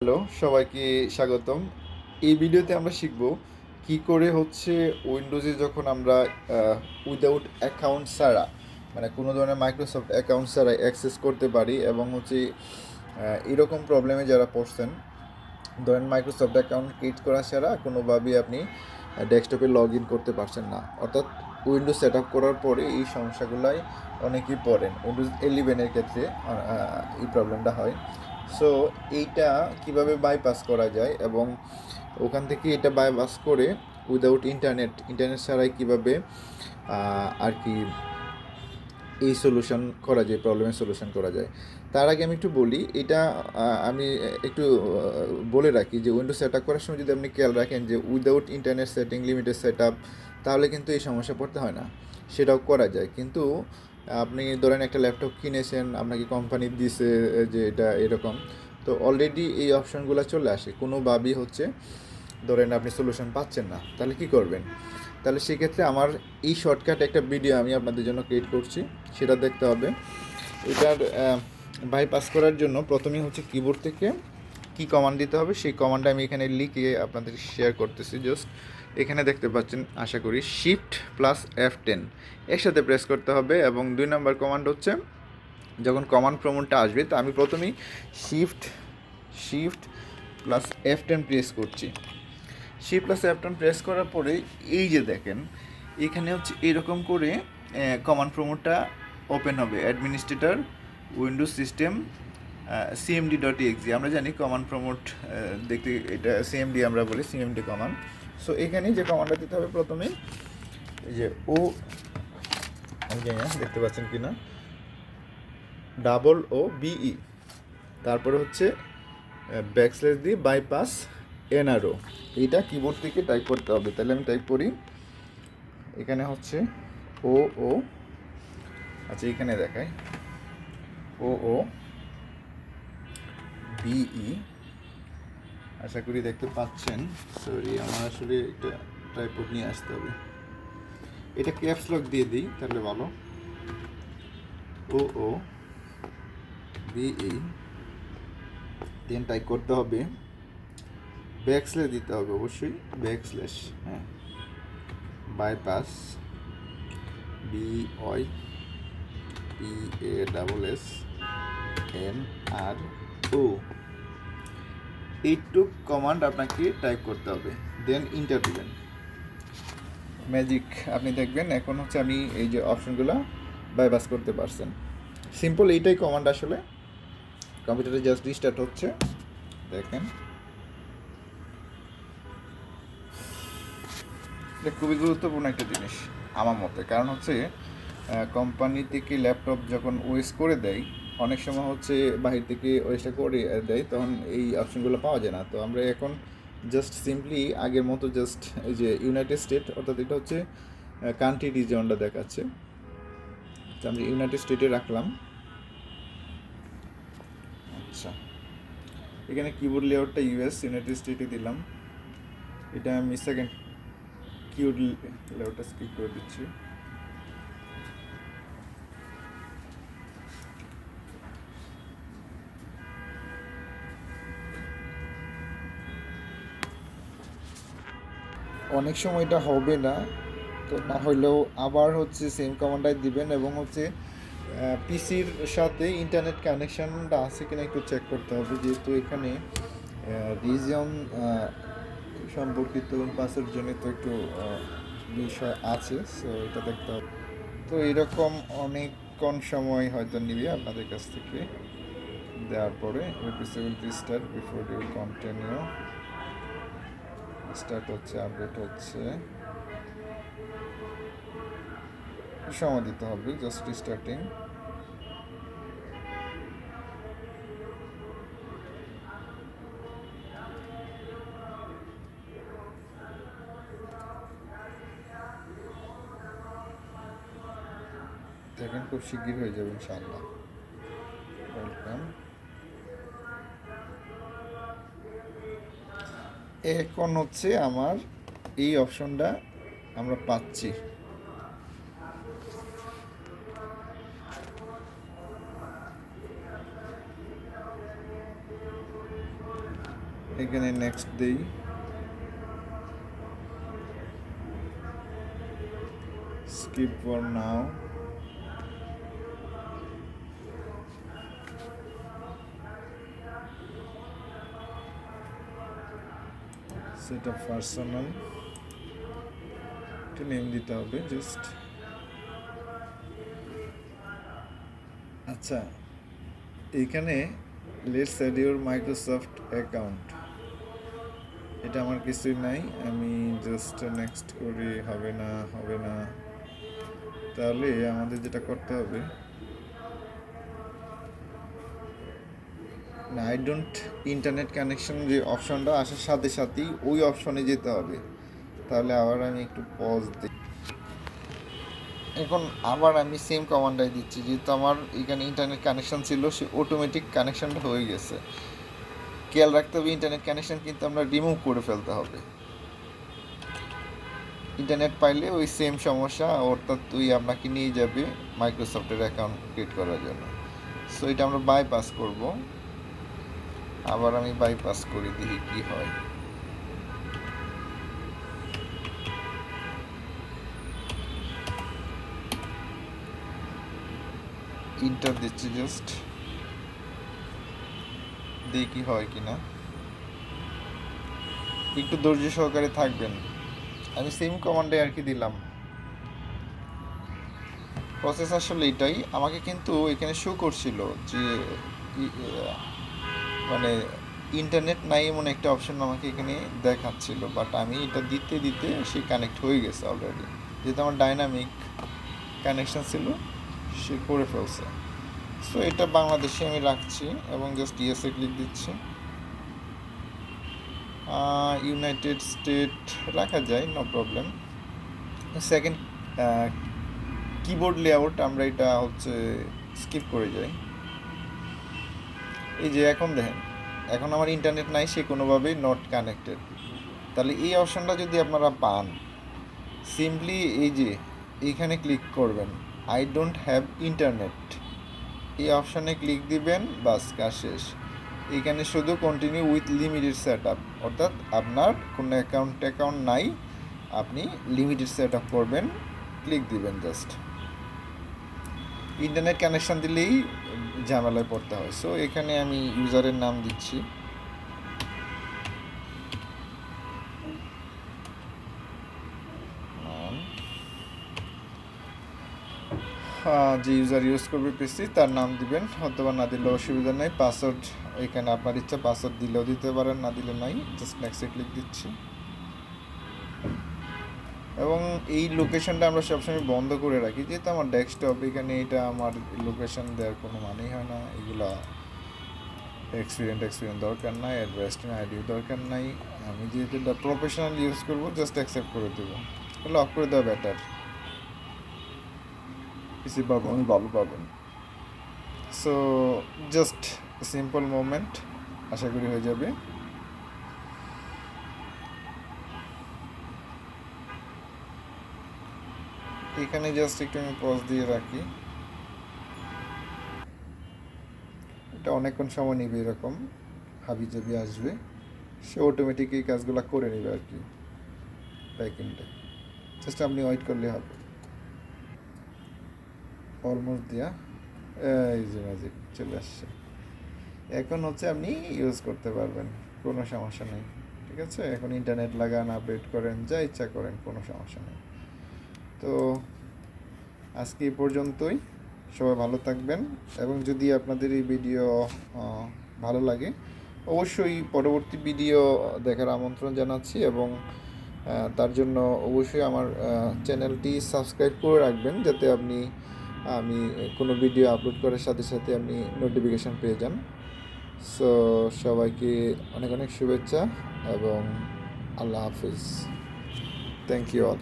Hello, সবাইকে স্বাগতম। এই ভিডিওতে আমরা শিখব কি করে হচ্ছে উইন্ডোজে যখন আমরা উইদাউট অ্যাকাউন্ট ছাড়া মানে কোনো ধরনের মাইক্রোসফট অ্যাকাউন্ট ছাড়া অ্যাক্সেস করতে পারি এবং হচ্ছে এরকম প্রবলেমে যারা পড়ছেন, ধরেন মাইক্রোসফট অ্যাকাউন্ট ক্রিয়েট করা ছাড়া কোনোভাবেই আপনি ডেস্কটপে লগ ইন করতে পারছেন না, অর্থাৎ উইন্ডোজ সেট আপ করার পরে এই সমস্যাগুলাই অনেকেই পড়েন। উইন্ডোজ 11-এর ক্ষেত্রে এই প্রবলেমটা হয়। সো এইটা কিভাবে বাইপাস করা যায় এবং ওখান থেকে এটা বাইপাস করে উইদাউট ইন্টারনেট ছাড়াই কিভাবে আর কি এই সলিউশন করা যায়, প্রবলেমের সলিউশন করা যায়। তার আগে আমি একটু বলি, এটা আমি একটু বলে রাখি যে উইন্ডোজ সেট আপ করার সময় যদি আপনি খেয়াল রাখেন যে without internet setting limited set up, তাহলে কিন্তু এই সমস্যা পড়তে হয় না, সেটাও করা যায়। কিন্তু আপনি ধরেন একটা ল্যাপটপ কিনেছেন, আপনাকে কোম্পানি দিছে যে এটা এরকম, তো অলরেডি এই অপশনগুলো চলে আসে, কোনোভাবেই হচ্ছে ধরেন আপনি সলিউশন পাচ্ছেন না, তাহলে কি করবেন? তাহলে সেক্ষেত্রে আমার এই শর্টকাট একটা ভিডিও আমি আপনাদের জন্য ক্রিয়েট করছি, সেটা দেখতে হবে। এটার বাইপাস করার জন্য প্রথমেই হচ্ছে কিবোর্ড থেকে কি কমান্ড দিতে হবে সেই কমান্ডটা আমি এখানে লিখে আপনাদের শেয়ার করতেছি। জাস্ট এখানে দেখতে পাচ্ছেন আশা করি, শিফট প্লাস F10 একসাথে প্রেস করতে হবে। এবং 2 নম্বর কমান্ড হচ্ছে, যখন কমান্ড প্রম্পটটা আসবে তো আমি প্রথমেই shift shift plus F10 press করছি। শিফট প্লাস F10 প্রেস করার পরে এই যে দেখেন এখানে হচ্ছে এরকম করে কমান্ড প্রম্পটটা ওপেন হবে, অ্যাডমিনিস্ট্রেটর উইন্ডোজ সিস্টেম cmd.exe। আমরা জানি কমান্ড প্রম্পট দেখতে এটা সিএমডি আমরা বলি, সিএমডি কমান্ড। সো এখানে যে কমান্ডটা দিতে হবে প্রথমে, এই যে আমি জানি না দেখতে পাচ্ছেন কি না, OBE, তারপরে হচ্ছে ব্যাকস্ল্যাশ দিয়ে বাইপাস এনআরও, এইটা কিবোর্ড থেকে টাইপ করতে হবে। তাহলে আমি টাইপ করি, এখানে হচ্ছে ও, আচ্ছা এখানে দেখায় OBE, আশা করি দেখতে পাচ্ছেন। সরি, আমার আসলে একটা ট্রাইপড নিয়ে আসতে হবে, এটা ক্যাপস লক দিয়ে দিই তাহলে ভালো। OBE দেন টাইপ করতে হবে, ব্যাকস্ল্যাশ দিতে হবে অবশ্যই, ব্যাকস্ল্যাশ, হ্যাঁ, বাইপাস BYPASSNRO, এইটুক কমান্ড আপনাকে টাইপ করতে হবে, দেন ইন্টার দিবেন। ম্যাজিক, আপনি দেখবেন এখন হচ্ছে আমি এই যে অপশনগুলো বাইপাস করতে পারছেন। সিম্পল এইটাই কমান্ড, আসলে কম্পিউটারে জাস্ট রিস্টার্ট হচ্ছে, দেখেন এটা খুবই গুরুত্বপূর্ণ একটা জিনিস আমার মতে। কারণ হচ্ছে কোম্পানি থেকে ল্যাপটপ যখন ওয়েস করে দেয়, অনেক সময় হচ্ছে বাহির থেকে ওয়েসটা করে দেয়, তখন এই অপশনগুলো পাওয়া যায় না। তো আমরা এখন জাস্ট সিম্পলি আগের মতো জাস্ট এই যে ইউনাইটেড স্টেট, অর্থাৎ এটা হচ্ছে কান্ট্রি রিজনটা দেখাচ্ছে, তো আমি ইউনাইটেড স্টেটে রাখলাম। আচ্ছা, এখানে কিবোর্ড লেআউটটা ইউএস ইউনাইটেড স্টেটে দিলাম, এটা আমি সেকেন্ড কিবোর্ড লেআউটটা স্কিপ করে দিচ্ছি। অনেক সময় এটা হবে না, তো না হলেও আবার হচ্ছে সেম কমান্ডটাই দিবেন এবং হচ্ছে পিসির সাথে ইন্টারনেট কানেকশানটা আছে কিনা একটু চেক করতে হবে, যেহেতু এখানে রিজিয়ন সম্পর্কিত পাসের জন্য তো একটু বিষয় আছে, সো এটা দেখতে হবে। তো এরকম অনেকক্ষণ সময় হয়তো নিবে আপনাদের কাছ থেকে দেওয়ার পরে start before you continue, start হচ্ছে, আপডেট হচ্ছে, সময় দিতে হবে, জাস্ট স্টার্টিং। দেখেন খুব শিগগির হয়ে যাবে ইনশাআল্লাহ। ওয়েলকাম। এখন হচ্ছে আমার এই অপশনটা আমরা পাচ্ছি। এখানে নেক্সট দেই, skip for now, set up personal, একটা নেম দিতে হবে জাস্ট। আচ্ছা, এখানে let's add your Microsoft account, এটা আমার কিছুই নাই, আমি জাস্ট নেক্সট করি, হবে না। তাহলে আমাদের যেটা করতে হবে, না, আই ডোন্ট ইন্টারনেট কানেকশন যে অপশনটা আসার সাথে সাথেই ওই অপশনে যেতে হবে। তাহলে আবার আমি একটু পজ দিই, এখন আবার আমি সেম কমান্ডাই দিচ্ছি, যেহেতু আমার এখানে ইন্টারনেট কানেকশন ছিল, সে অটোমেটিক কানেকশনটা হয়ে গেছে। খেয়াল রাখতে হবে ইন্টারনেট কানেকশন কিন্তু আমরা রিমুভ করে ফেলতে হবে। ইন্টারনেট পাইলে ওই সেম সমস্যা, অর্থাৎ তুই আপনাকে নিয়ে যাবে মাইক্রোসফটের অ্যাকাউন্ট ক্রিয়েট করার জন্য। সো এটা আমরা বাইপাস করব, আবার আমি বাইপাস করি, দেখি কি হয়। ইন্টার দিচ্ছি জাস্ট, দেখি কি হয় কিনা, একটু ধৈর্য সহকারে থাকবেন। আমি সেম কমান্ডে আর কি দিলাম। প্রসেস আসলে এটাই, আমাকে কিন্তু এখানে শো করছিল যে মানে ইন্টারনেট নাই এমন একটা অপশন আমাকে এখানে দেখাচ্ছিল, বাট আমি এটা দিতে দিতে সে কানেক্ট হয়ে গেছে অলরেডি, যেহেতু আমার ডাইনামিক কানেকশন ছিল, সে করে ফেলছে। সো এটা বাংলাদেশে আমি রাখছি এবং জাস্ট ইয়েসে ক্লিক দিচ্ছি। ইউনাইটেড স্টেট রাখা যায়, no problem. Second keyboard layout আমরা এটা হচ্ছে স্কিপ করে যাই। এই যে এখন দেখেন, এখন আমার ইন্টারনেট নাই, সে কোনোভাবেই নট কানেক্টেড। তাহলে এই অপশানটা যদি আপনারা পান, সিম্পলি এই যে এইখানে ক্লিক করবেন, আই ডোন্ট হ্যাভ ইন্টারনেট, এই অপশানে ক্লিক দিবেন, বাস কাজ শেষ। এখানে শুধু continue with limited set up, অর্থাৎ আপনার কোনো অ্যাকাউন্ট নাই, আপনি লিমিটেড সেট আপ করবেন, ক্লিক দিবেন জাস্ট। ইন্টারনেট কানেকশান দিলেই ঝামেলায় পড়তে হয়। সো এখানে আমি ইউজারের নাম দিচ্ছি, যে ইউজার ইউজ করবে পিসি তার নাম দিবেন, অথবা না দিলেও অসুবিধা নেই। পাসওয়ার্ড এখানে আপনার ইচ্ছা, পাসওয়ার্ড দিলেও দিতে পারেন, না দিলে নাই, জাস্ট নেক্সটে ক্লিক দিচ্ছি। এবং এই লোকেশনটা আমরা সবসময় বন্ধ করে রাখি, যেহেতু আমার ডেস্কটপ, এখানে এটা আমার লোকেশন দেওয়ার কোনো মানেই হয় না। এগুলা এক্সপিরিয়েন্স দরকার নাই, অ্যাডভার্টাইজিং আইডিও দরকার নাই। আমি যেহেতু এটা প্রফেশনাল ইউজ করবো, জাস্ট অ্যাকসেপ্ট করে দেবো, লক করে দেওয়া বেটার, পিসি পারফরমেন্স ভালো পাবেন। সো জাস্ট সিম্পল মুভমেন্ট, আশা করি হয়ে যাবে। এখানে জাস্ট একটু আমি পজ দিয়ে রাখি, এটা অনেকক্ষণ সময় নেবে, এরকম হাবি জাবি আসবে, সে অটোমেটিক এই কাজগুলো করে নেবে আর কি ব্যাকএন্ডে, জাস্ট আপনি ওয়েট করলে হবে। অলমোস্ট দেয়া, এই যে ম্যাজিক চলে আসছে। এখন হচ্ছে আপনি ইউজ করতে পারবেন, কোনো সমস্যা নেই, ঠিক আছে। এখন ইন্টারনেট লাগান, আপডেট করেন, যা ইচ্ছা করেন, কোনো সমস্যা নেই। তো আজকে এই পর্যন্তই, সবাই ভালো থাকবেন। এবং যদি আপনাদের এই ভিডিও ভালো লাগে, অবশ্যই পরবর্তী ভিডিও দেখার আমন্ত্রণ জানাচ্ছি, এবং তার জন্য অবশ্যই আমার চ্যানেলটি সাবস্ক্রাইব করে রাখবেন, যাতে আমি কোনো ভিডিও আপলোড করার সাথে সাথে আপনি নোটিফিকেশান পেয়ে যান। সো সবাইকে অনেক অনেক শুভেচ্ছা এবং আল্লাহ হাফিজ, থ্যাংক ইউ অল।